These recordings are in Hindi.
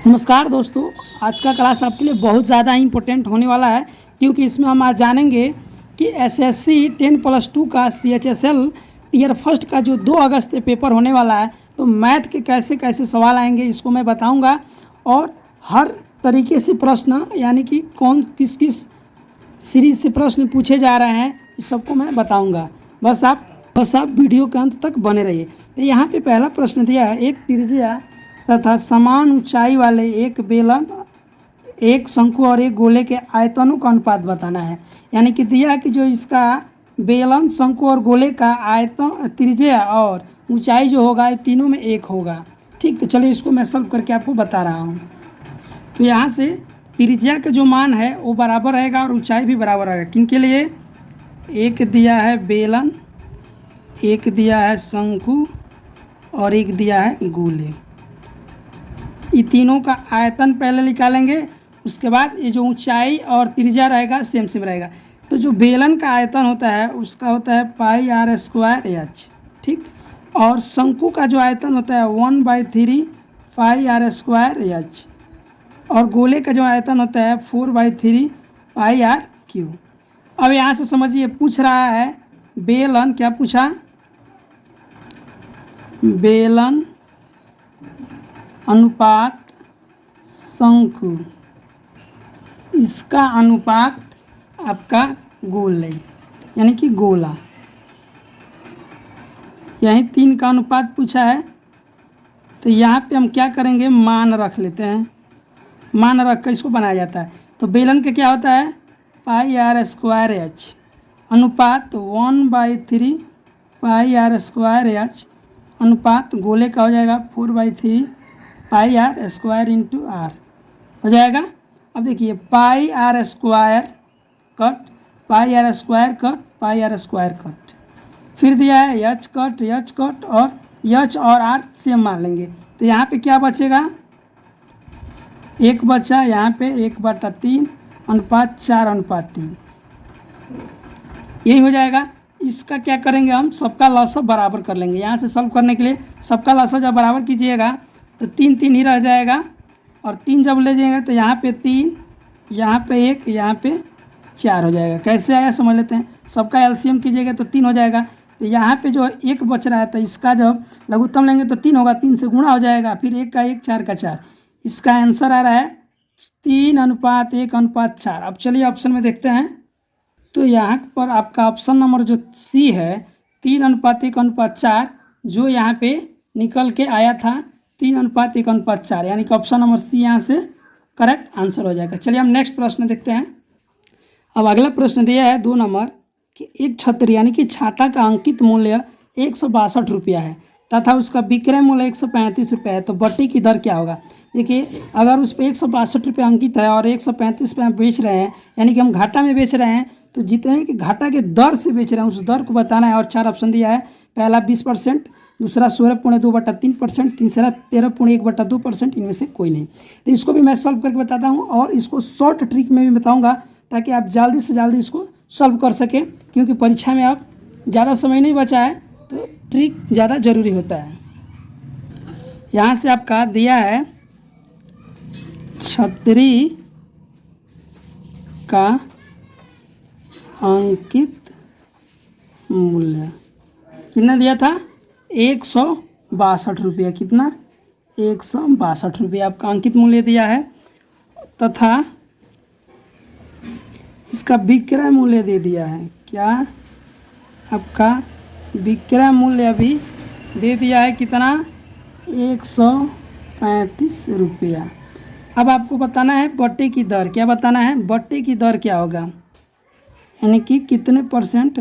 नमस्कार दोस्तों, आज का क्लास आपके लिए बहुत ज़्यादा इम्पोर्टेंट होने वाला है क्योंकि इसमें हम आज जानेंगे कि एसएससी 10+2 का CHSL ईयर फर्स्ट का जो 2 अगस्त से पेपर होने वाला है, तो मैथ के कैसे कैसे सवाल आएंगे इसको मैं बताऊंगा और हर तरीके से प्रश्न यानी कि कौन किस किस सीरीज से प्रश्न पूछे जा रहे हैं इस सबको मैं बताऊँगा। बस आप वीडियो के अंत तक बने रहिए। तो यहाँ पे पहला प्रश्न दिया है, एक त्रिज्या तथा समान ऊंचाई वाले एक बेलन, एक शंकु और एक गोले के आयतनों का अनुपात बताना है। यानी कि दिया कि जो इसका बेलन, शंकु और गोले का आयतन, त्रिज्या और ऊंचाई जो होगा ये तीनों में एक होगा। ठीक, तो चलिए इसको मैं सॉल्व करके आपको बता रहा हूँ। तो यहाँ से त्रिज्या का जो मान है वो बराबर रहेगा और ऊंचाई भी बराबर रहेगा। किनके लिए? एक दिया है बेलन, एक दिया है शंकु और एक दिया है गोले। ये तीनों का आयतन पहले निकालेंगे, उसके बाद ये जो ऊंचाई और त्रिज्या रहेगा सेम सेम रहेगा। तो जो बेलन का आयतन होता है उसका होता है πr²h, ठीक। और शंकु का जो आयतन होता है 1/3 πr²h और गोले का जो आयतन होता है 4/3 πr³। अब यहाँ से समझिए पूछ रहा है बेलन, क्या पूछा? बेलन अनुपात शंकु, इसका अनुपात आपका गोले यानी कि गोला, यही 3 का अनुपात पूछा है। तो यहाँ पे हम क्या करेंगे, मान रख लेते हैं। मान रख कर इसको बनाया जाता है। तो बेलन का क्या होता है πr² अनुपात 1/3 πr² अनुपात गोले का हो जाएगा 4/3 πr² r हो जाएगा। अब देखिए πr² कट πr² कट, फिर दिया है h कट और h और r से मान लेंगे। तो यहाँ पे क्या बचेगा? एक बचा यहाँ पे 1/3 अनुपात 4/3, यही हो जाएगा। इसका क्या करेंगे हम, सबका लसागु बराबर कर लेंगे। यहाँ से सॉल्व करने के लिए सबका लसागु जब बराबर कीजिएगा तो 3 ही रह जाएगा और 3 जब ले जाएंगे तो यहाँ पे 3, यहाँ पे 1, यहाँ पे 4 हो जाएगा। कैसे आया समझ लेते हैं। सबका एलसीएम कीजिएगा तो 3 हो जाएगा। तो यहाँ पे जो 1 बच रहा है तो इसका जब लघुत्तम लेंगे तो 3 होगा, 3 से गुणा हो जाएगा, फिर 1 का 1, 4 का 4। इसका आंसर आ रहा है 3:1:4। अब चलिए ऑप्शन में देखते हैं। तो यहाँ पर आपका ऑप्शन नंबर जो सी है 3:1:4 जो यहाँ पे निकल के आया था 3:1:4, यानी कि ऑप्शन नंबर सी यहाँ से करेक्ट आंसर हो जाएगा। चलिए हम नेक्स्ट प्रश्न देखते हैं। अब अगला प्रश्न दिया है 2 नंबर कि एक छतरी यानी कि छाता का अंकित मूल्य 162 रुपया है तथा उसका विक्रय मूल्य 135 रुपये है, तो बट्टी की दर क्या होगा? देखिए, अगर उस पर 162 रुपये अंकित है और 135 रुपये हम बेच रहे हैं, यानी कि हम घाटा में बेच रहे हैं, तो जितने कि घाटा के दर से बेच रहे हैं उस दर को बताना है। और 4 ऑप्शन दिया है। पहला 20%, दूसरा 16.2/3%, तीसरा 13.1/2%, इनमें से कोई नहीं। तो इसको भी मैं सॉल्व करके बताता हूँ और इसको शॉर्ट ट्रिक में भी बताऊँगा ताकि आप जल्दी से जल्दी इसको सॉल्व कर सकें, क्योंकि परीक्षा में आप ज़्यादा समय नहीं बचा है तो ट्रिक ज़्यादा ज़रूरी होता है। यहाँ से आपका दिया है छतरी का अंकित मूल्य कितना दिया था? 162 रुपया। कितना? 162 रुपया आपका अंकित मूल्य दिया है तथा इसका विक्रय मूल्य दे दिया है। क्या? आपका विक्रय मूल्य भी दे दिया है कितना? 135 रुपया। अब आपको बताना है बट्टे की दर। क्या बताना है? बट्टे की दर क्या होगा, यानी कि कितने %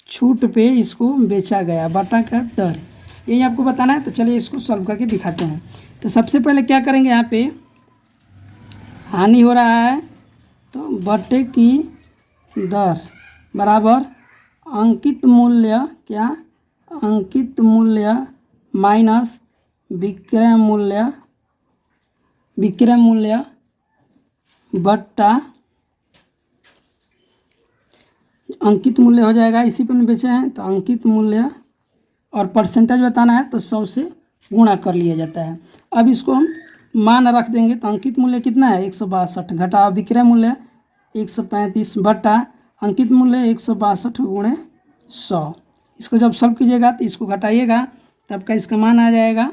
छूट पे इसको बेचा गया, बट्टा का दर, यही आपको बताना है। तो चलिए इसको सॉल्व करके दिखाते हैं। तो सबसे पहले क्या करेंगे, यहाँ पे हानि हो रहा है तो बट्टे की दर बराबर अंकित मूल्य, क्या? अंकित मूल्य माइनस विक्रय मूल्य बट्टा अंकित मूल्य हो जाएगा। इसी पर बेचे हैं तो अंकित मूल्य और परसेंटेज बताना है तो 100 से गुणा कर लिया जाता है। अब इसको हम मान रख देंगे तो अंकित मूल्य कितना है 162 घटा विक्रय मूल्य 135 बटा अंकित मूल्य 162 गुणे 100। इसको जब सॉल्व कीजिएगा तो इसको घटाइएगा तब का इसका मान आ जाएगा,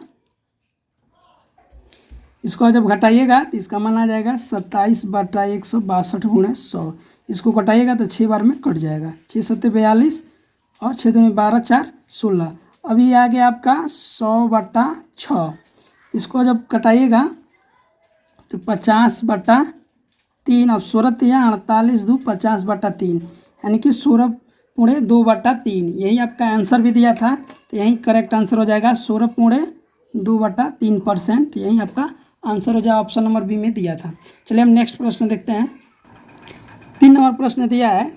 इसको जब घटाइएगा तो इसका मान आ जाएगा 27 बटा 162 गुणे 100। इसको घटाइएगा तो 6 बार में कट जाएगा, 6 सत्ते 42 और 6 दूनी 12 4 16। अभी आ गया आपका 100 बटा 6। इसको जब कटाइएगा तो 50 बटा 3, अब 16 या 48 2 50 बटा 3 यानी कि 16 पूरे 2 बटा 3। यही आपका आंसर भी दिया था, तो यही करेक्ट आंसर हो जाएगा 16 पूरे 2 बटा 3%। यही आपका आंसर हो जाए, ऑप्शन नंबर बी में दिया था। चलिए हम नेक्स्ट प्रश्न देखते हैं। 3 नंबर प्रश्न दिया है,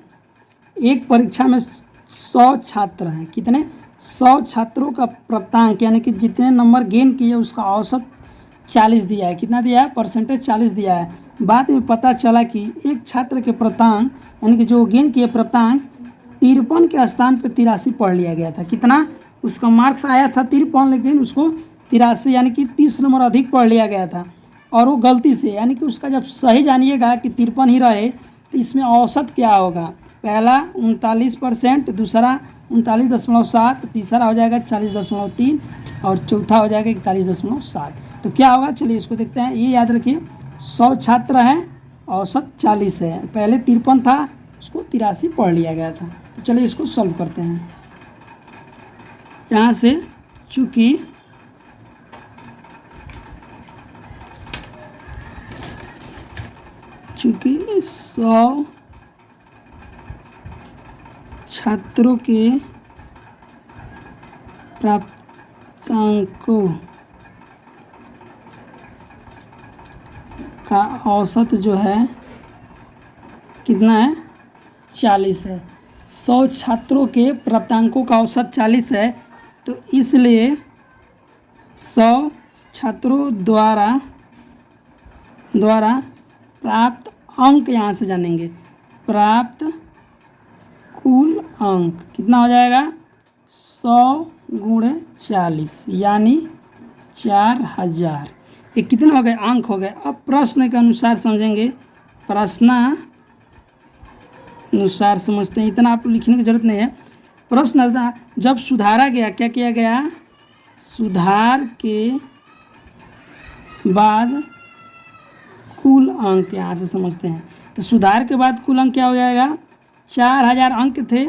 एक परीक्षा में 100 छात्र हैं, कितने 100 छात्रों का प्राप्तांक यानी कि जितने नंबर गेन किए उसका औसत 40 दिया है। कितना दिया है परसेंटेज 40 दिया है। बाद में पता चला कि एक छात्र के प्राप्तांक यानी कि जो गेन किए प्राप्तांक 53 के स्थान पर 83 पढ़ लिया गया था। कितना उसका मार्क्स आया था 53 लेकिन उसको 83 यानी कि 30 नंबर अधिक पढ़ लिया गया था और वो गलती से, यानी कि उसका जब सही जानिएगा कि 53 ही रहे तो इसमें औसत क्या होगा। पहला 39%, दूसरा 39.7, तीसरा हो जाएगा 40.3 और चौथा हो जाएगा 41.7। तो क्या होगा चलिए इसको देखते हैं। ये याद रखिए 100 छात्र हैं, औसत 40 है, पहले 53 था उसको 83 पढ़ लिया गया था। तो चलिए इसको सॉल्व करते हैं। यहाँ से चूँकि चूँकि 100 छात्रों के प्राप्तांकों का औसत जो है कितना है 40 है। 100 छात्रों के प्राप्तांकों का औसत 40 है, तो इसलिए 100 छात्रों द्वारा प्राप्त अंक यहाँ से जानेंगे। प्राप्त कुल अंक कितना हो जाएगा 100 गुणे 40 यानी 4000। ये कितने हो गए अंक हो गए। अब प्रश्न के अनुसार समझेंगे, प्रश्नानुसार समझते हैं, इतना आप लिखने की जरूरत नहीं है। प्रश्न जब सुधारा गया, क्या किया गया, सुधार के बाद कुल अंक यहाँ से समझते हैं। तो सुधार के बाद कुल अंक क्या हो जाएगा 4000 अंक थे,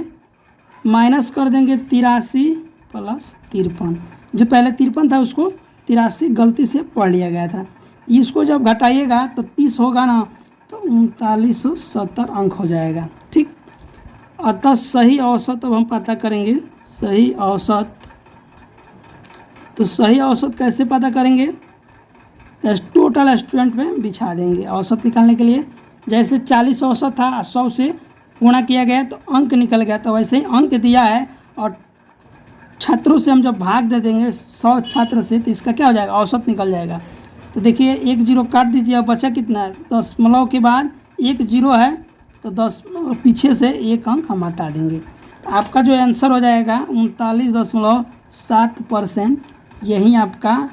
माइनस कर देंगे 83 प्लस 53। जो पहले 53 था उसको 83 गलती से पढ़ लिया गया था। इसको जब घटाइएगा तो 30 होगा ना, तो 3970 अंक हो जाएगा। ठीक, अतः सही औसत अब हम पता करेंगे। सही औसत, तो सही औसत कैसे पता करेंगे, टोटल स्टूडेंट में बिछा देंगे औसत निकालने के लिए। जैसे 40 औसत था, 100 से गुणा किया गया तो अंक निकल गया, तो वैसे ही अंक दिया है और छात्रों से हम जब भाग दे देंगे 100 छात्र से, तो इसका क्या हो जाएगा औसत निकल जाएगा। तो देखिए 1 0 काट दीजिए, अब बचा कितना है, दशमलव के बाद 1 0 है तो 10 पीछे से 1 अंक हम हटा देंगे। तो आपका जो आंसर हो जाएगा 39.7%। यही आपका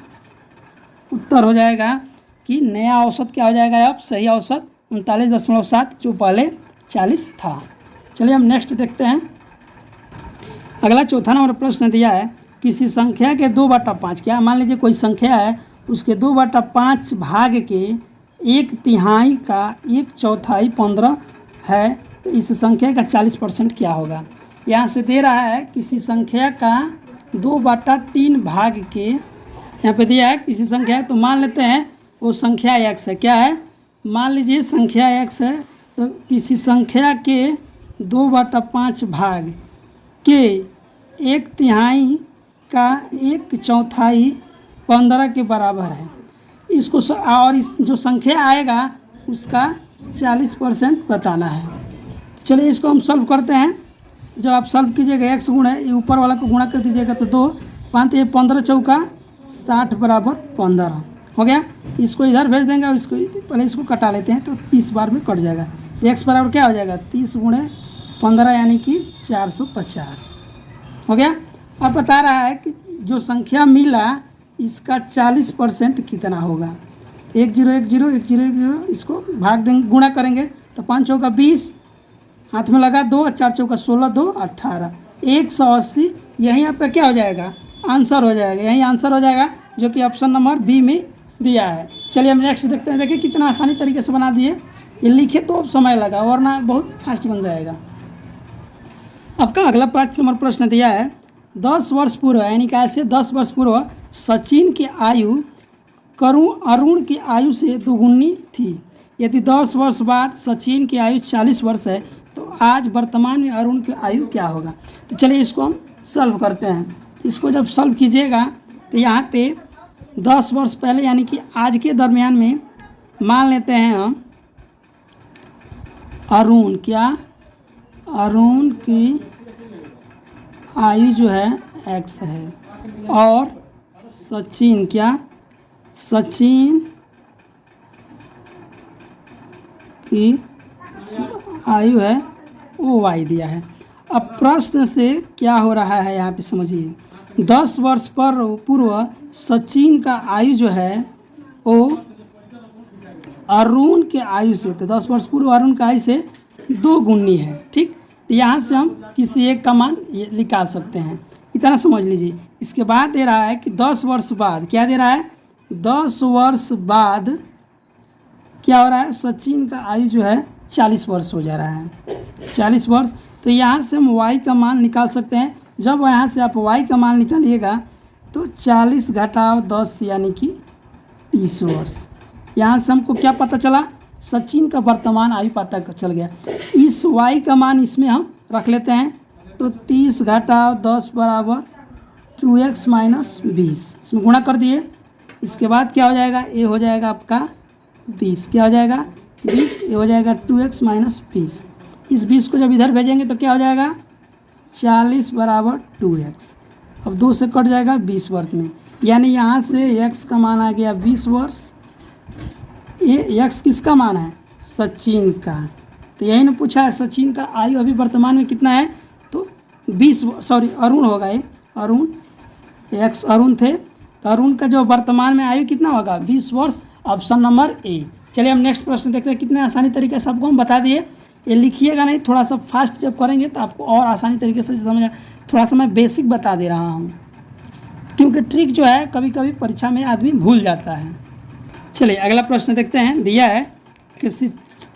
उत्तर हो जाएगा कि नया औसत क्या हो जाएगा अब सही औसत 39.7, जो पहले 40 था। चलिए हम नेक्स्ट देखते हैं। अगला चौथा नंबर प्रश्न दिया है, किसी संख्या के 2/5, क्या मान लीजिए कोई संख्या है उसके 2/5 भाग के 1/3 का 1/4 15 है, तो इस संख्या का 40% क्या होगा। यहाँ से दे रहा है किसी संख्या का 2/3 भाग के, यहाँ पे दिया है किसी संख्या है, तो मान लेते हैं वो संख्या x है। क्या है, मान लीजिए संख्या x है, तो किसी संख्या के 2/5 भाग के 1/3 का 1/4 15 के बराबर है। इसको और इस जो संख्या आएगा उसका 40% बताना है। चलिए इसको हम सॉल्व करते हैं। जब आप सॉल्व कीजिएगा x गुणा ये ऊपर वाला को गुणा कर दीजिएगा तो 2 5 ये 15 चौका 60 बराबर 15 हो गया। इसको इधर भेज देंगे और इसको पहले इसको कटा लेते हैं तो 30 बार में कट जाएगा। तो x बराबर क्या हो जाएगा 30 गुणे 15 यानी कि 450 हो गया। अब बता रहा है कि जो संख्या मिला इसका 40% कितना होगा। 1 0 1 0 1 0 1 0, इसको भाग देंगे, गुणा करेंगे तो 5 चौका 20, हाथ में लगा 2, 4 चौका 16, 2 18, 180। यही आपका क्या हो जाएगा, आंसर हो जाएगा, यही आंसर हो जाएगा जो कि ऑप्शन नंबर बी में दिया है। चलिए हम नेक्स्ट देखते हैं। देखिए कितना आसानी तरीके से बना दिए, ये लिखे तो अब समय लगा वरना बहुत फास्ट बन जाएगा। आपका अगला 5 नंबर प्रश्न दिया है, 10 वर्ष पूर्व, यानी कि ऐसे 10 वर्ष पूर्व सचिन की आयु अरुण की आयु से दोगुनी थी। यदि 10 वर्ष बाद सचिन की आयु 40 वर्ष है तो आज वर्तमान में अरुण की आयु क्या होगा। तो चलिए इसको हम सॉल्व करते हैं। इसको जब सॉल्व कीजिएगा तो यहाँ पे 10 वर्ष पहले यानी कि आज के दरमियान में मान लेते हैं हम अरुण की आयु जो है x है और सचिन की आयु है वो y दिया है। अब प्रश्न से क्या हो रहा है यहाँ पे समझिए, 10 वर्ष पर पूर्व सचिन का आयु जो है वो अरुण के आयु से, तो 10 वर्ष पूर्व अरुण का आयु से 2 गुनी है। ठीक, तो यहाँ से हम किसी एक का मान निकाल सकते हैं, इतना समझ लीजिए। इसके बाद दे रहा है कि 10 वर्ष बाद, क्या दे रहा है, 10 वर्ष बाद क्या हो रहा है, सचिन का आयु जो है 40 वर्ष हो जा रहा है, 40 वर्ष। तो यहाँ से हम y का मान निकाल सकते हैं। जब यहाँ से आप y का मान निकालिएगा तो 40 घटाव 10 यानी कि 30 वर्ष। यहाँ से हमको क्या पता चला, सचिन का वर्तमान आयु पता चल गया। इस y का मान इसमें हम रख लेते हैं, तो 30 घटाव 10 बराबर 2x माइनस 20, इसमें गुणा कर दिए। इसके बाद क्या हो जाएगा, ये हो जाएगा आपका 20, क्या हो जाएगा 20, ये हो जाएगा 2x माइनस 20। इस 20 को जब इधर भेजेंगे तो क्या हो जाएगा 40 बराबर 2x। अब 2 से कट जाएगा 20 वर्ष में, यानी यहाँ से x का मान आ गया 20 वर्ष। ये x किसका मान है, सचिन का। तो यही ना पूछा है, सचिन का आयु अभी वर्तमान में कितना है, तो 20, सॉरी अरुण होगा, ये अरुण, x अरुण थे, तो अरुण का जो वर्तमान में आयु कितना होगा 20 वर्ष, ऑप्शन नंबर ए। चलिए हम नेक्स्ट प्रश्न देखते हैं। कितने आसानी तरीके से आपको हम बता दिए, ये लिखिएगा नहीं, थोड़ा सा फास्ट जब करेंगे तो आपको और आसानी तरीके से समझ, थोड़ा सा मैं बेसिक बता दे रहा हूँ, क्योंकि ट्रिक जो है कभी कभी परीक्षा में आदमी भूल जाता है। चलिए अगला प्रश्न देखते हैं। दिया है, किसी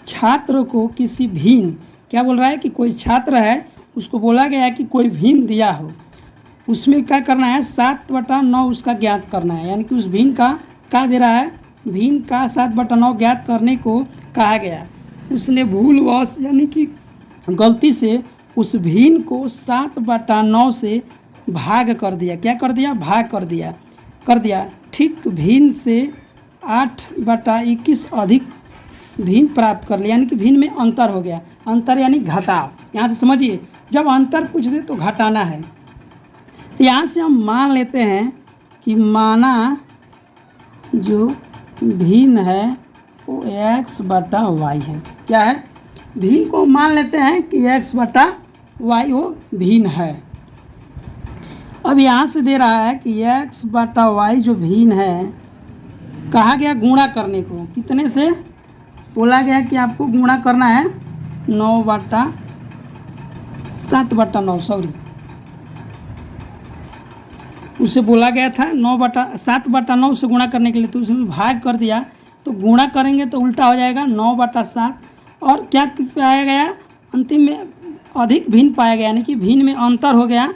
छात्र को किसी भिन्न, क्या बोल रहा है कि कोई छात्र है, उसको बोला गया है कि कोई भिन्न दिया हो, उसमें क्या करना है 7/9 उसका ज्ञात करना है। यानी कि उस भिन्न का क्या दे रहा है, भिन्न का 7/9 ज्ञात करने को कहा गया। उसने भूलवश यानी कि गलती से उस भिन्न को 7/9 से भाग कर दिया। क्या कर दिया, भाग कर दिया। ठीक भिन्न से 8/21 अधिक भिन्न प्राप्त कर लिया, यानी कि भिन्न में अंतर हो गया। अंतर यानी घटाव, यहाँ से समझिए, जब अंतर पूछ दे तो घटाना है। तो यहाँ से हम मान लेते हैं कि माना जो भिन्न है वो x/y है। क्या है, भिन्न को मान लेते हैं कि x/y वो भिन्न है। अब यहाँ से दे रहा है कि x/y जो भिन्न है, कहा गया गुणा करने को, कितने से बोला गया कि आपको गुणा करना है 7/9, सॉरी उसे बोला गया था 7/9 से गुणा करने के लिए, तो उसमें भाग कर दिया, तो गुणा करेंगे तो उल्टा हो जाएगा 9/7। और क्या पाया गया, अंतिम में अधिक भिन्न पाया गया, यानी कि भिन्न में अंतर हो गया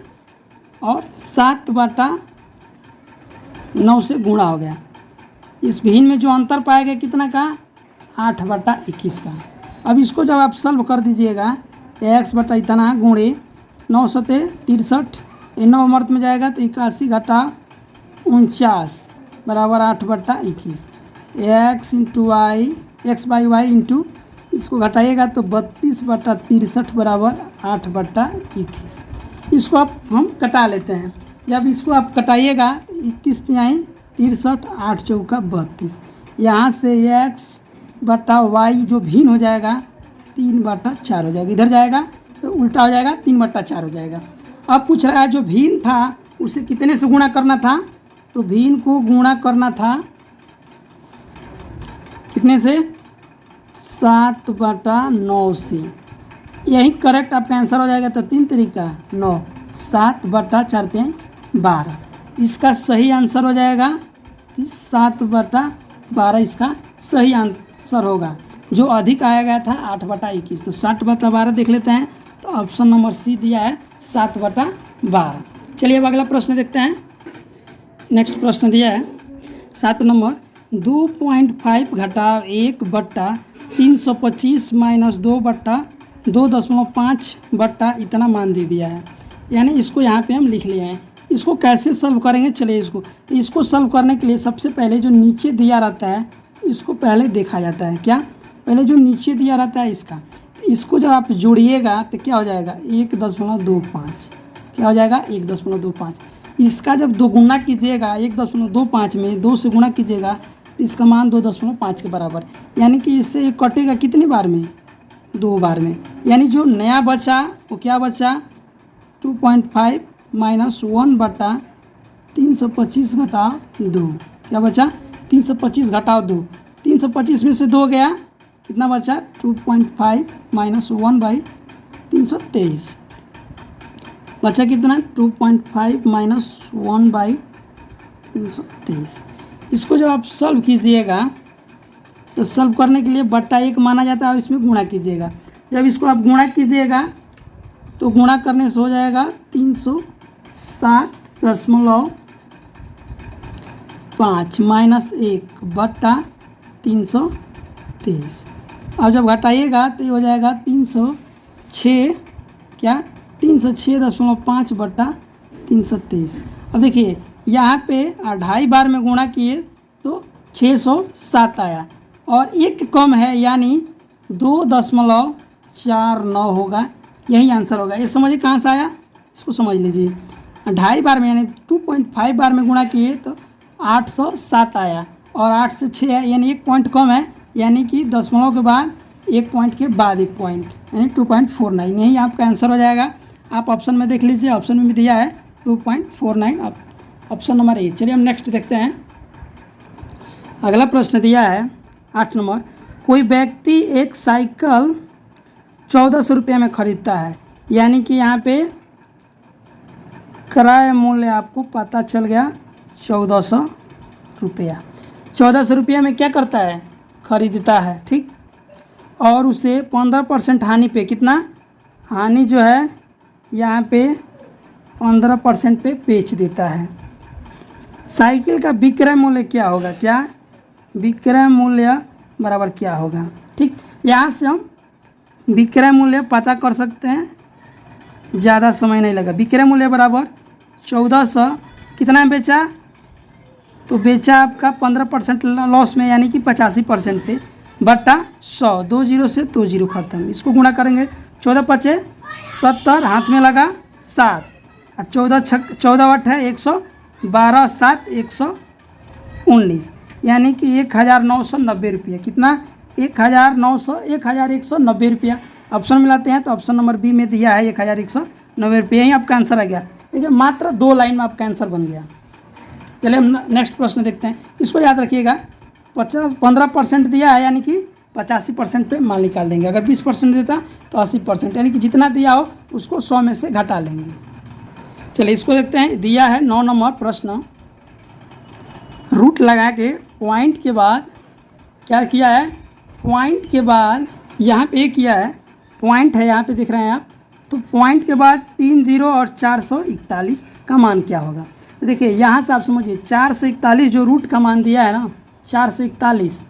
और 7/9 से गुणा हो गया। इस भिन्न में जो अंतर पाया गया कितना का, 8/21 का। अब इसको जब आप सॉल्व कर दीजिएगा, x बटा इतना गुणे 9 सते 63, 9 मर्द में जाएगा तो 81 घटा 49 बराबर 8/21। x into Y, x/y into इसको घटाइएगा तो 32/63 बराबर 8/21। इसको आप हम कटा लेते हैं। जब इसको आप कटाइएगा 21 तिहाई 63, 8 चौका 32, यहाँ से x/y जो भिन्न हो जाएगा 3/4 हो जाएगा, इधर जाएगा तो उल्टा हो जाएगा 3/4 हो जाएगा। अब पूछ रहा है जो भिन्न था उसे कितने से गुणा करना था, तो भिन्न को गुणा करना था कितने से? 7/9 से। यही करेक्ट आपका आंसर हो जाएगा। तो 3 तरीका 9, 7/4 इसका सही आंसर हो जाएगा कि 7/12 इसका सही आंसर होगा। जो अधिक आया गया था 8/21, तो 7/12 देख लेते हैं। तो ऑप्शन नंबर सी दिया है 7/12। चलिए अब अगला प्रश्न देखते हैं। नेक्स्ट प्रश्न दिया है 7 नंबर, 2.5 घटाव 1/325 माइनस 2/2.5 बट्टा इतना मान दे दिया है। यानी इसको यहाँ पे हम लिख लिए हैं। इसको कैसे सॉल्व करेंगे? चलिए इसको सॉल्व करने के लिए सबसे पहले जो नीचे दिया रहता है इसको पहले देखा जाता है। क्या? पहले जो नीचे दिया रहता है इसका, तो इसको जब आप जोड़िएगा तो क्या हो जाएगा? 1.25। क्या हो जाएगा? 1.25। इसका जब दोगुना कीजिएगा 1.25 में 2 से गुना कीजिएगा तो इसका मान 2.5 के बराबर, यानी कि इससे कटेगा कितनी बार में? 2 बार में। यानी जो नया बचा वो क्या बचा? 2.5 माइनस 1/325 घटाव 2। क्या बचा? 325 घटाव 2। 325 में से 2 गया, कितना बचा? 2.5 माइनस 1/323 बचा कितना? 2.5 माइनस 1/323। इसको जब आप सॉल्व कीजिएगा तो सॉल्व करने के लिए बट्टा 1 माना जाता है और इसमें गुणा कीजिएगा। जब इसको आप गुणा कीजिएगा तो गुणा करने से हो जाएगा 360.5 माइनस 1/323। अब जब घटाइएगा तो ये हो जाएगा 306, क्या? 306.5/323। अब देखिए यहाँ पे 2.5 बार में गुणा किए तो 607 आया और एक कम है यानी 2.49 होगा। यही आंसर होगा। ये समझिए कहाँ से आया, इसको समझ लीजिए। 2.5 बार में यानी 2.5 बार में गुणा किए तो 807 आया और 8 से 6 है यानी 1 पॉइंट कम है, यानी कि दशमलव के बाद 1 पॉइंट के बाद 1 पॉइंट यानी 2.49। यही आपका आंसर हो जाएगा। आप ऑप्शन में देख लीजिए, ऑप्शन में भी दिया है 2.49, ऑप्शन नंबर ए। चलिए हम नेक्स्ट देखते हैं। अगला प्रश्न दिया है 8 नंबर, कोई व्यक्ति एक साइकिल 1400 रुपये में खरीदता है, यानी कि यहाँ पे क्रय मूल्य आपको पता चल गया 1400 रुपया। 1400 रुपये में क्या करता है? खरीदता है, ठीक। और उसे 15% हानि पे, कितना हानि जो है यहाँ पे 15% पे बेच देता है। साइकिल का विक्रय मूल्य क्या होगा? क्या विक्रय मूल्य बराबर क्या होगा? ठीक, यहाँ से हम विक्रय मूल्य पता कर सकते हैं, ज़्यादा समय नहीं लगा। विक्रय मूल्य बराबर 1400 कितना में बेचा? तो बेचा आपका 15% लॉस में, यानी कि 85% पे, बट्टा 100, 2 जीरो से 2 जीरो खत्म। इसको गुणा करेंगे 14 पचे 70, हाथ में लगा 7 और 14 8 है 112, 7 119, यानी कि 1990 रुपये। कितना? 1190 रुपया। ऑप्शन मिलाते हैं तो ऑप्शन नंबर बी में दिया है 1190 रुपये। यही आपका आंसर आ गया। देखिए मात्र 2 लाइन में आपका आंसर बन गया। चलिए हम नेक्स्ट प्रश्न देखते हैं। इसको याद रखिएगा, 15% दिया है यानी कि 85% पे माल निकाल देंगे। अगर 20% देता तो 80%, यानी कि जितना दिया हो उसको 100 में से घटा लेंगे। चलिए इसको देखते हैं। दिया है 9 नंबर प्रश्न, रूट लगा के पॉइंट के बाद क्या किया है? पॉइंट के बाद यहाँ पे किया है, पॉइंट है यहाँ पे दिख रहे हैं आप, तो पॉइंट के बाद 3 जीरो और 441 का मान क्या होगा? तो देखिए यहाँ से आप समझिए 4 से 41 जो रूट का मान दिया है ना, 4 से 41,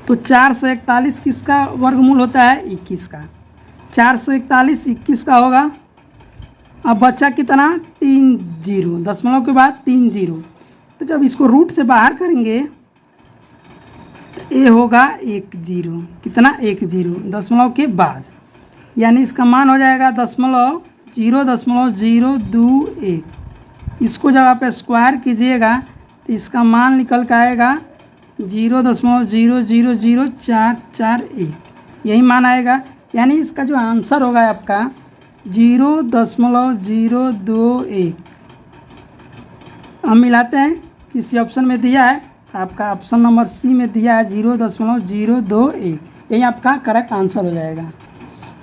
तो 4 से 41 किसका वर्गमूल होता है? 21 का। 4 से 41 21 का होगा। अब बचा कितना? 3 जीरो, दशमलव के बाद 3 जीरो। तो जब इसको रूट से बाहर करेंगे तो ये होगा 1 जीरो। कितना? 1 जीरो दशमलव के बाद, यानी इसका मान हो जाएगा 0.00221। इसको जब आप स्क्वायर कीजिएगा तो इसका मान निकल कर आएगा 0.000441। यही मान आएगा, यानी इसका जो आंसर होगा आपका 0.021। हम मिलाते हैं, किसी ऑप्शन में दिया है आपका ऑप्शन नंबर सी में दिया है 0.021, यही आपका करेक्ट आंसर हो जाएगा।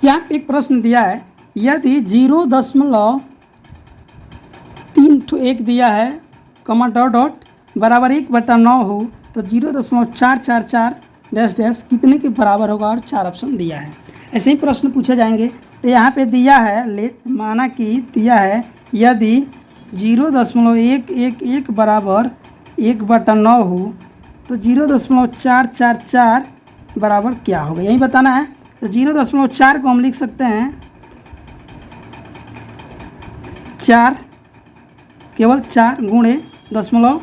यहाँ पे एक प्रश्न दिया है, यदि 0.31 दिया है कमा डॉट डॉट बराबर 1/9 हो तो 0.444 डैश डैश कितने के बराबर होगा, और 4 ऑप्शन दिया है। ऐसे ही प्रश्न पूछे जाएंगे। तो यहाँ पे दिया है लेट माना कि दिया है यदि 0.111 बराबर 1/9 हो तो 0.444 बराबर क्या होगा, यही बताना है। तो 0.4 को हम लिख सकते हैं 4, केवल 4 गुणे दशमलव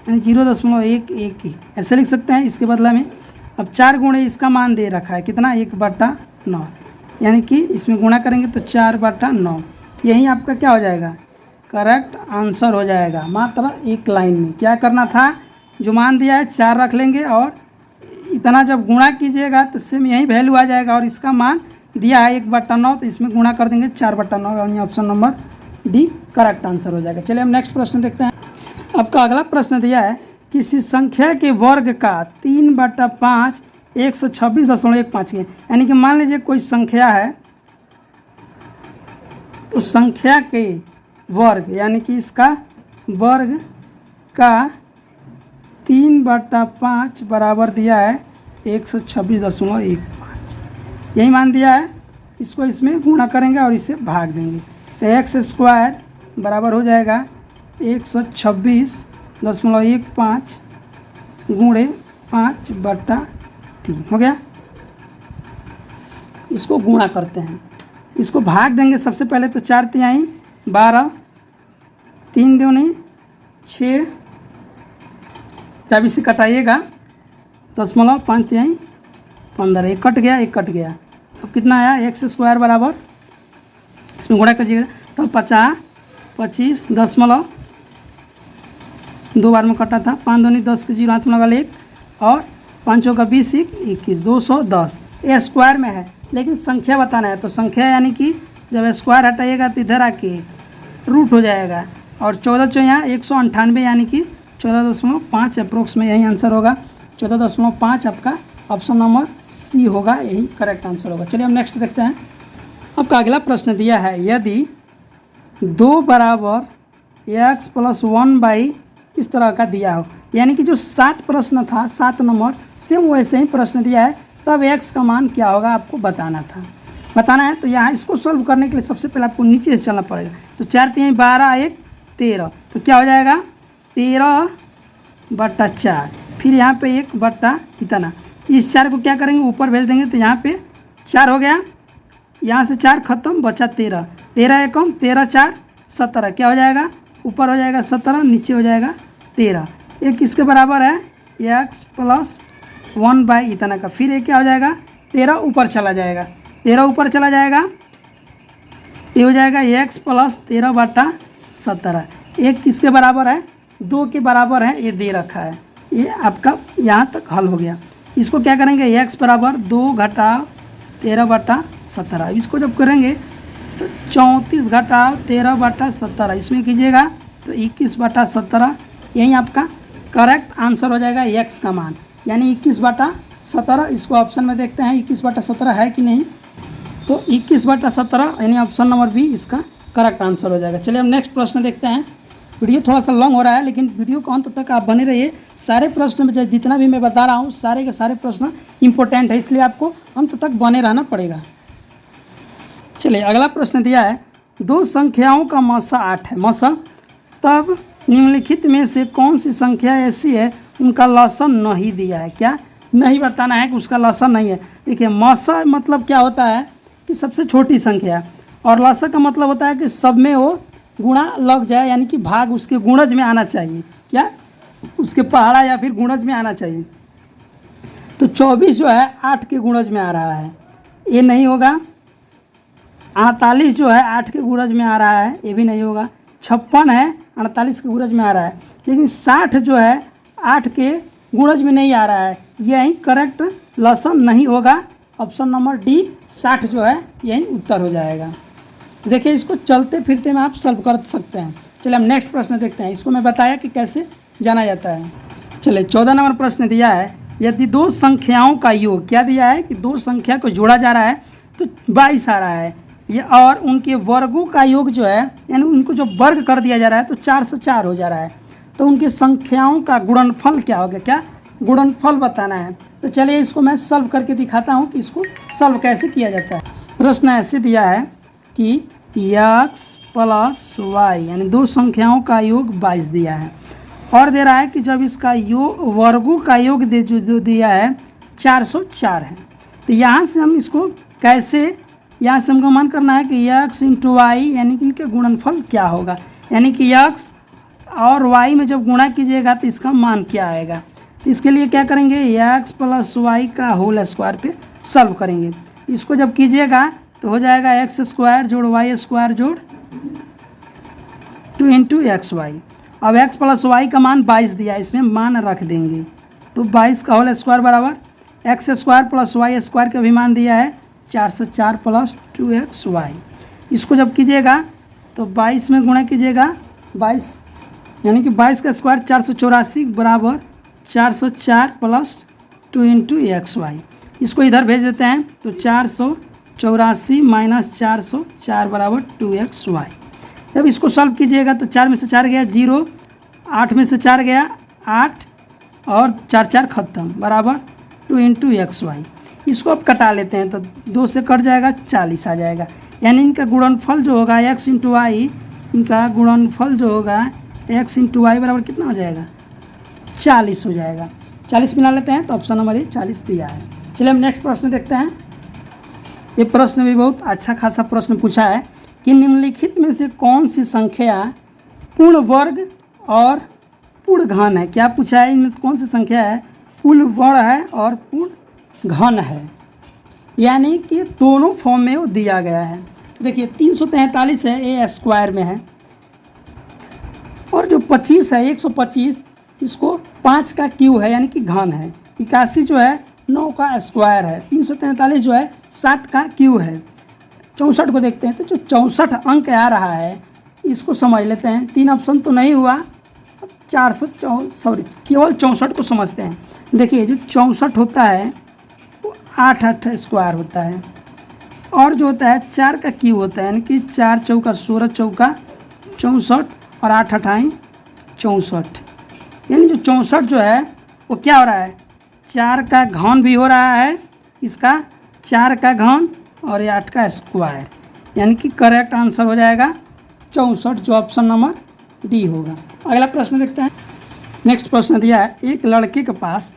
यानी 0.111 ऐसे लिख सकते हैं। इसके बदले में अब 4 गुणे इसका मान दे रखा है कितना, 1/9, यानी कि इसमें गुणा करेंगे तो 4/9, यही आपका क्या हो जाएगा, करेक्ट आंसर हो जाएगा। मात्र एक लाइन में क्या करना था, जो मान दिया है 4 रख लेंगे और इतना जब गुणा कीजिएगा तो सेम यही वैल्यू आ जाएगा, और इसका मान दिया है 1/9 तो इसमें गुणा कर देंगे 4/9, यानी option number D correct answer हो जाएगा। चलिए हम नेक्स्ट प्रश्न देखते हैं। आपका अगला प्रश्न दिया है किसी संख्या के वर्ग का 3/5 126.15 है, यानी कि मान लीजिए कोई संख्या है तो संख्या के वर्ग यानी कि इसका वर्ग का 3/5 बराबर दिया है 126.15, यही मान दिया है। इसको इसमें गुणा करेंगे और इसे भाग देंगे तो x² बराबर हो जाएगा 126.15 गुणे 5/3 हो गया। इसको गुणा करते हैं, इसको भाग देंगे। सबसे पहले तो 4 तिहाई 12, 3 दूनी 6, जब इसे कटाइएगा 0.5 तिहाई 15, एक कट गया, एक कट गया। अब कितना आया, x² बराबर, इसमें गुणा करिएगा तो 50, 25, 2 बार में कटा था, 5 दूनी 10 के 0 हाथ में लगा 1 और 5 का 20, 21, 210 ये स्क्वायर में है, लेकिन संख्या बताना है। तो संख्या यानी कि जब स्क्वायर हटाइएगा तो इधर आके रूट हो जाएगा, और 14 चौ यहाँ 198 यानी कि 14.5 अप्रोक्स में यही आंसर होगा। 14.5 आपका ऑप्शन नंबर सी होगा, यही करेक्ट आंसर होगा। चलिए हम नेक्स्ट देखते हैं। आपका अगला प्रश्न दिया है यदि 2 बराबर x + 1 इस तरह का दिया हो, यानी कि जो 7 प्रश्न था 7 नंबर सेम वैसे ही प्रश्न दिया है, तब x का मान क्या होगा आपको बताना है। तो यहाँ इसको सॉल्व करने के लिए सबसे पहले आपको नीचे से चलना पड़ेगा। तो 4 3 12 1 13, तो क्या हो जाएगा 13/4, फिर यहाँ पे 1 इतना, इस 4 को क्या करेंगे ऊपर भेज देंगे तो यहाँ पे 4 हो गया, यहाँ से 4 खत्म बचा 13, 13 एकम 13 4 17, क्या हो जाएगा ऊपर हो जाएगा 17, नीचे हो जाएगा 13। ये किसके बराबर है, x + 1 इतना का, फिर ये क्या हो जाएगा 13 ऊपर चला जाएगा, 13 ऊपर चला जाएगा, ये हो जाएगा x + 13/17। एक किसके बराबर है, 2 के बराबर है, ये दे रखा है। ये आपका यहाँ तक हल हो गया। इसको क्या करेंगे, x बराबर 2 घटाव 13/17, इसको जब करेंगे तो 34 घटाव 13/17 इसमें कीजिएगा तो 21/17, यही आपका करेक्ट आंसर हो जाएगा x का मान, यानी 21/17। इसको ऑप्शन में देखते हैं 21/17 है कि नहीं, तो 21/17 यानी ऑप्शन नंबर बी इसका करेक्ट आंसर हो जाएगा। चलिए हम नेक्स्ट प्रश्न देखते हैं। वीडियो थोड़ा सा लॉन्ग हो रहा है, लेकिन वीडियो को अंत तक आप बने रहिए। सारे प्रश्न में जितना भी मैं बता रहा हूँ सारे के सारे प्रश्न इंपॉर्टेंट है, इसलिए आपको अंत तक बने रहना पड़ेगा। चलिए अगला प्रश्न दिया है 2 संख्याओं का मसा 8 है, मसा, तब निम्नलिखित में से कौन सी संख्या ऐसी है उनका लसन नहीं दिया है। क्या नहीं बताना है कि उसका लसन नहीं है। देखिए मसा मतलब क्या होता है कि सबसे छोटी संख्या, और लसा का मतलब होता है कि सब में वो गुणा लग जाए, यानी कि भाग उसके गुणज में आना चाहिए, क्या उसके पहाड़ा या फिर गुणज में आना चाहिए। तो 24 जो है 8 के गुणज में आ रहा है, ये नहीं होगा। 48 जो है 8 के गुणज में आ रहा है, ये भी नहीं होगा। 56 है 48 के गुणज में आ रहा है, लेकिन 60 जो है 8 के गुणज में नहीं आ रहा है, यही करेक्ट लसन नहीं होगा। ऑप्शन नंबर डी 60 जो है यही उत्तर हो जाएगा। देखिए इसको चलते फिरते में आप सॉल्व कर सकते हैं। चलिए हम नेक्स्ट प्रश्न देखते हैं। इसको मैं बताया कि कैसे जाना जाता है। चलिए 14 नंबर प्रश्न दिया है, यदि दो संख्याओं का योग, क्या दिया है कि दो संख्या को जोड़ा जा रहा है तो 22 आ रहा है, ये और उनके वर्गों का योग जो है यानी उनको जो वर्ग कर दिया जा रहा है तो 4 से 4 हो जा रहा है, तो उनकी संख्याओं का गुणनफल क्या होगा, क्या गुणनफल बताना है। तो चलिए इसको मैं सॉल्व करके दिखाता हूँ कि इसको सॉल्व कैसे किया जाता है। प्रश्न ऐसे दिया है कि x प्लस वाई यानी दो संख्याओं का योग 22 दिया है और दे रहा है कि जब इसका योग वर्गों का योग जो दिया है 404 है, तो यहाँ से हम इसको कैसे, यहाँ से हमको मान करना है कि x इंटू वाई यानी कि इनके गुणनफल क्या होगा, यानी कि x और y में जब गुणा कीजिएगा तो इसका मान क्या आएगा। तो इसके लिए क्या करेंगे, x प्लस वाई का होल स्क्वायर पे सॉल्व करेंगे। इसको जब कीजिएगा तो हो जाएगा एक्स स्क्वायर जोड़ वाई स्क्वायर जोड़ 2 इंटू एक्स वाई। अब x प्लस वाई का मान 22 दिया है, इसमें मान रख देंगे तो 22 का होल स्क्वायर बराबर X square plus Y square का भी मान दिया है 404 प्लस 2xy। इसको जब कीजिएगा तो 22 में गुणा कीजिएगा 22 यानी कि 22 का स्क्वायर 484 बराबर 404 प्लस 2 इंटू एक्स वाई। इसको इधर भेज देते हैं तो 484 माइनस 404 बराबर 2xy। जब इसको सॉल्व कीजिएगा तो 4 में से 4 गया 0, 8 में से 4 गया 8 और 4 4 खत्म बराबर 2 इंटू एक्स वाई। इसको अब कटा लेते हैं तो 2 से कट जाएगा 40 आ जाएगा, यानी इनका गुणनफल जो होगा x इंटू वाई, इनका गुणनफल जो होगा x इंटू वाई बराबर कितना हो जाएगा 40 हो जाएगा। 40 मिला लेते हैं तो ऑप्शन नंबर ए 40 दिया है। चलिए हम नेक्स्ट प्रश्न देखते हैं। ये प्रश्न भी बहुत अच्छा खासा प्रश्न पूछा है कि निम्नलिखित में से कौन सी संख्या पूर्ण वर्ग और पूर्ण घन है। क्या पूछा है, इनमें से कौन सी संख्या है पूर्ण वर्ग है और पूर्ण घन है, यानी कि दोनों फॉर्म में वो दिया गया है। देखिए 343 है, ए स्क्वायर में है, और जो 25 है 125 इसको 5 का क्यू है यानी कि घन है। 81 जो है 9 का स्क्वायर है। 343 जो है 7 का क्यू है। 64 को देखते हैं तो जो 64 अंक आ रहा है इसको समझ लेते हैं। 3 ऑप्शन तो नहीं हुआ, अब 400 केवल 64 को समझते हैं। देखिए जो 64 होता है वो 8 8 स्क्वायर होता है, और जो होता है 4 का क्यू होता है यानी कि 4 चौका 16 चौका 64 और 8 8 64, यानी जो 64 जो है वो क्या हो रहा है 4 का घन भी हो रहा है, इसका 4 का घन और 8 का स्क्वायर, यानी कि करेक्ट आंसर हो जाएगा 64 जो ऑप्शन नंबर डी होगा। अगला प्रश्न देखते हैं। नेक्स्ट प्रश्न दिया है, एक लड़के के पास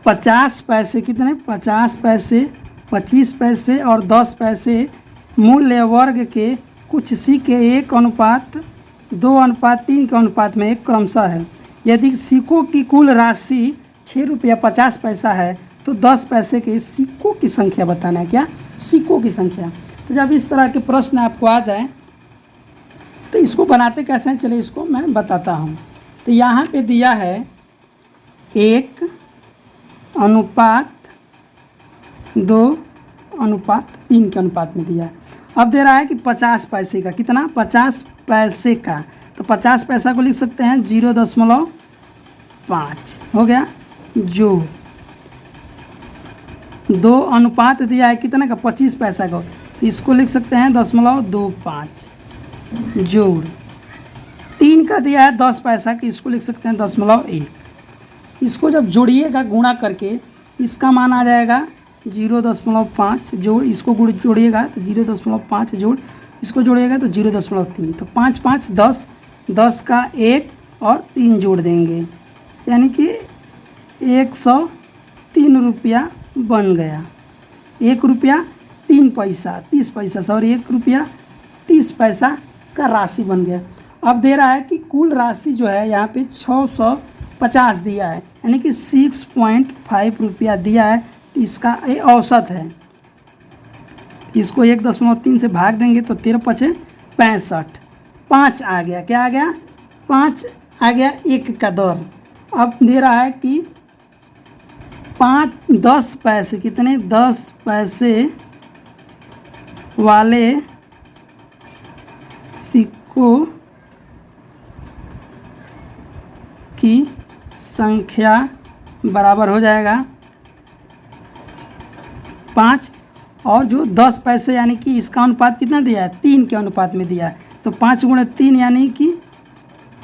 50 पैसे, कितने 50 पैसे 25 पैसे और 10 पैसे मूल्य वर्ग के कुछ सिक्के 1:2:3 के अनुपात में एक क्रमशः है। यदि सिक्कों की कुल राशि 6 रुपया 50 पैसा है तो 10 पैसे के सिक्कों की संख्या बताना है। क्या सिक्कों की संख्या। तो जब इस तरह के प्रश्न आपको आ जाए तो इसको बनाते कैसे हैं, चलिए इसको मैं बताता हूँ। तो यहाँ पे दिया है 1:2:3 के अनुपात में दिया है। अब दे रहा है कि 50 पैसे का, कितना 50 पैसे का, तो 50 पैसा को लिख सकते हैं 0.5 हो गया, जो 2 अनुपात दिया है कितने का 25 पैसा को, तो इसको लिख सकते हैं 0.25 जोड़ 3 का दिया है 10 पैसा की, इसको लिख सकते हैं 0.1। इसको जब जोड़िएगा गुणा करके इसका मान आ जाएगा 0.5 जोड़, इसको जोड़िएगा तो 0.5 जोड़, इसको जोड़िएगा तो 0.3, तो 5 5 10, 10 का 1 और 3 जोड़ देंगे यानी कि 103 रुपया बन गया। 1 रुपया 3 पैसा 30 पैसा, सॉरी 1 रुपया 30 पैसा इसका राशि बन गया। अब दे रहा है कि कुल राशि जो है यहाँ पे 650 दिया है यानी कि 6.5 रुपया दिया है, तो इसका ये औसत है। इसको 1.3 से भाग देंगे तो 13 पचे 65, 5 आ गया, क्या आ गया 5 आ गया 1 का दर। अब दे रहा है कि 10 पैसे, कितने 10 पैसे वाले सिक्कों की संख्या बराबर हो जाएगा 5, और जो 10 पैसे यानी कि इसका अनुपात कितना दिया है, 3 के अनुपात में दिया है, तो 5 गुणे 3 यानी कि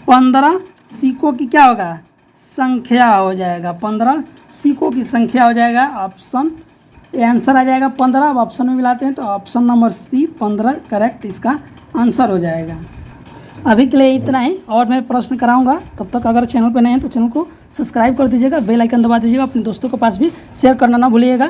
15 सिक्कों की क्या होगा, संख्या हो जाएगा, 15 सिक्कों की संख्या हो जाएगा। ऑप्शन ये आंसर आ जाएगा 15। अब ऑप्शन में मिलाते हैं तो ऑप्शन नंबर सी 15 करेक्ट इसका आंसर हो जाएगा। अभी के लिए इतना ही, और मैं प्रश्न कराऊंगा। तब तक अगर चैनल पर नए हैं तो चैनल को सब्सक्राइब कर दीजिएगा, बेल आइकन दबा दीजिएगा, अपने दोस्तों के पास भी शेयर करना ना भूलिएगा।